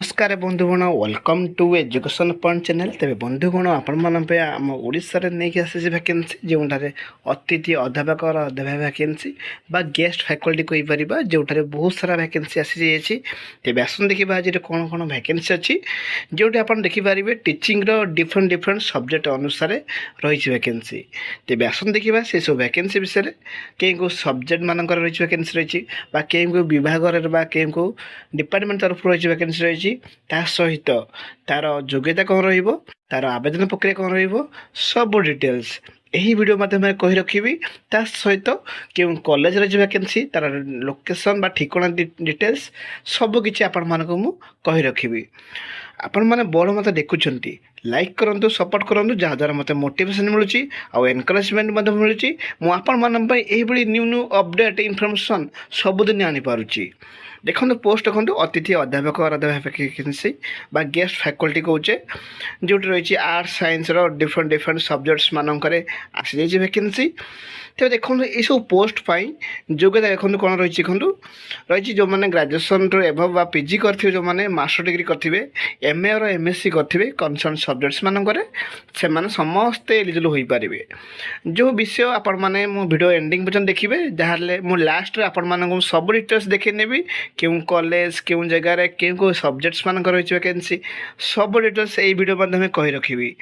नमस्कार बंधुगण welcome to education point channel. तेज बंधुगण आपण आम ओडिशा रे नहीं आसी वैकेंसी जोठार अतिथि अध्यापक अध्यापक वैकेंसी बा गेस्ट फैकल्टी कहीपर जोठार बहुत सारा वैकेंसी आसी जाइए। तेज आसन देखा आज कौन कौन वैकेंसी अच्छी जोटी आप देखिपारे टीचिंग डिफरेंट डिफरेंट सब्जेक्ट अनुसार रही वैकेंसी। तेज आसन देखा से सब वैकेंसी विषय कहीं को सब्जेक्ट मानक रही वैकेंसी रही कहीं को विभाग कहीं को डिपार्टमेंट तरफ रही वैकेंसी रही ता सहित तार योग्यता कौन रहिबो तार आवेदन प्रक्रिया कौन रहिबो सब डिटेल्स यही वीडियो माध्यम कही रखी। ता सहित क्यों कॉलेज रे वैकेंसी तार लोकेशन बा ठिकाना डिटेल्स सब किछि आपण मानको मु कही रखी। आपण माने बड़ मत देखुछंती लाइक करंतु सपोर्ट करंतु जहाँद्वारा मत मोटिवेशन मिलूँ आउ एनकरेजमेंट मिलूँ। मु आपण मान यही न्यू न्यू अपडेट इनफॉरमेशन सबुदिन आनी पारुची। देखो पोस्ट देखो अतिथि अध्यापक वैकेंसी बा गेस्ट फैकल्टी कौचे जो रही arts science different different subjects मानक आसी जाइए वैकेंसी। तो देखो ये सब पोस्ट पाई योग्यता देखो कौन रही रही जो मैंने ग्रेजुएशन एभव बा पीजी करथिबे जो मैंने मास्टर डिग्री करथिबे एमए और एमएससी करथिबे कंसर्न सब्जेक्ट्स मानक से माने समस्त एलिजिबल होई पारिबे। जो विषय आपण माने मो वीडियो एंडिंग पर्यंत देखिबे जहाले मो लास्ट रे आपण मानक सब डिटेल्स देखि नेबी क्यों कॉलेज क्यों जगह क्यों को सब्जेक्ट्स मानक रही वैकेंसी सब डिटेल्स यही वीडियो माध्यम कही रखी।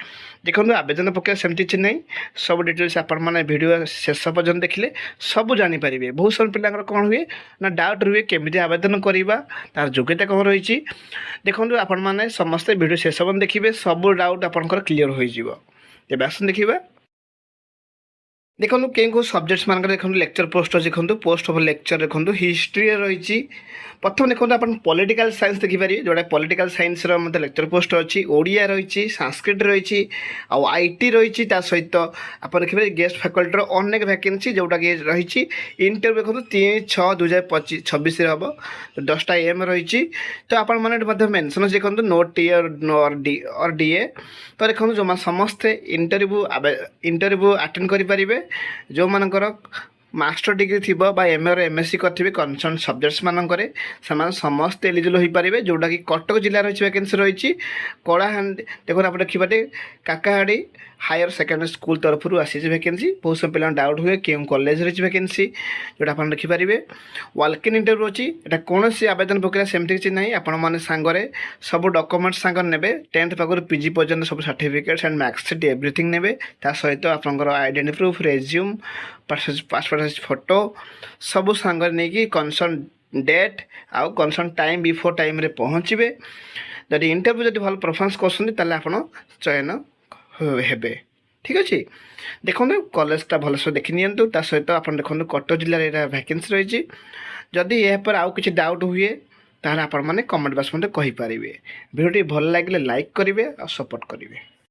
देखो आवेदन प्रक्रिया सेमती किसी नहीं सब डिटेल्स आपण मैंने वीडियो शेष पर्यटन देखिले सब जानीपारे। बहुत सारे पिला कौन हुए ना डाउट रुए केमी आवेदन करवा तार योग्यता कौन रही। देखो आपण मैंने समस्ते वीडियो शेष पर्यटन देखिए सब डाउट आपंकर क्लीयर हो। तेज आसन देखा देखो कहीं को सब्जेक्ट्स मानक देखो लेक्चर पोस्ट अच्छे देखो पोस्ट ऑफ लेक्चर देखो हिस्ट्री रही। प्रथम देखो आप पॉलिटिकल साइंस देखिपारे जोड़ा पॉलिटिकल साइंस मत लेक्चर पोस्ट अच्छी ओडिया रही संस्कृत रही आईटी रही सहित आप देखिए गेस्ट फैकल्टी अनेक वैकेंसी जोटा कि रही इंटरव्यू देखो 3/6/2026 हम 10टा AM रही। तो आपण मैंने मेनसन देखो नो टी और डीए तो देखो जो समस्ते इंटरव्यू अटेंड करें जो मानकर मास्टर डिग्री थी एमए और एमएससी करेंगे कंसर्न सब्जेक्ट्स मानक समस्त एलिजिबल हो पारे जोटा कि कटक जिला रही वैकेंसी रही कलाहांडी देखो आप देखिए काकाहाड़ी हायर सेकेंडरी स्कूल तरफ आसी वैकेंसी। बहुत सब पिला डाउट हुए क्यों कॉलेज रही वैकेंसी जोटा आप देखिपारे वाल्क इन इंटरव्यू अच्छी एटा कौन सी आवेदन प्रक्रिया सेमती किसी ना आपण मैंने सांगरे सब डॉक्यूमेंट्स सांग ने 10th पाखर पीजी पर्यटन सब सर्टिफिकेट्स एंड मार्कशीट एवरीथिंग ने सहित आपंकर identity proof resume passport size photo सब सांग नहीं कंसर्न डेट आउ कंसर्न टाइम बिफोर टाइम रे पहुँचे। जदि इंटरव्यू जब भल परफॉर्मेंस करते आप चयन हेबे। ठीक अच्छे देखो कॉलेजटा भलसे देखी नि सहित आप देखो कटक जिले वैकेंसी रही। जदि यह पर आउ किसी डाउट हुए ताहले आपण माने कमेंट बॉक्स में कहि पारिबे। वीडियो भल लगे लाइक करेंगे और सपोर्ट करेंगे।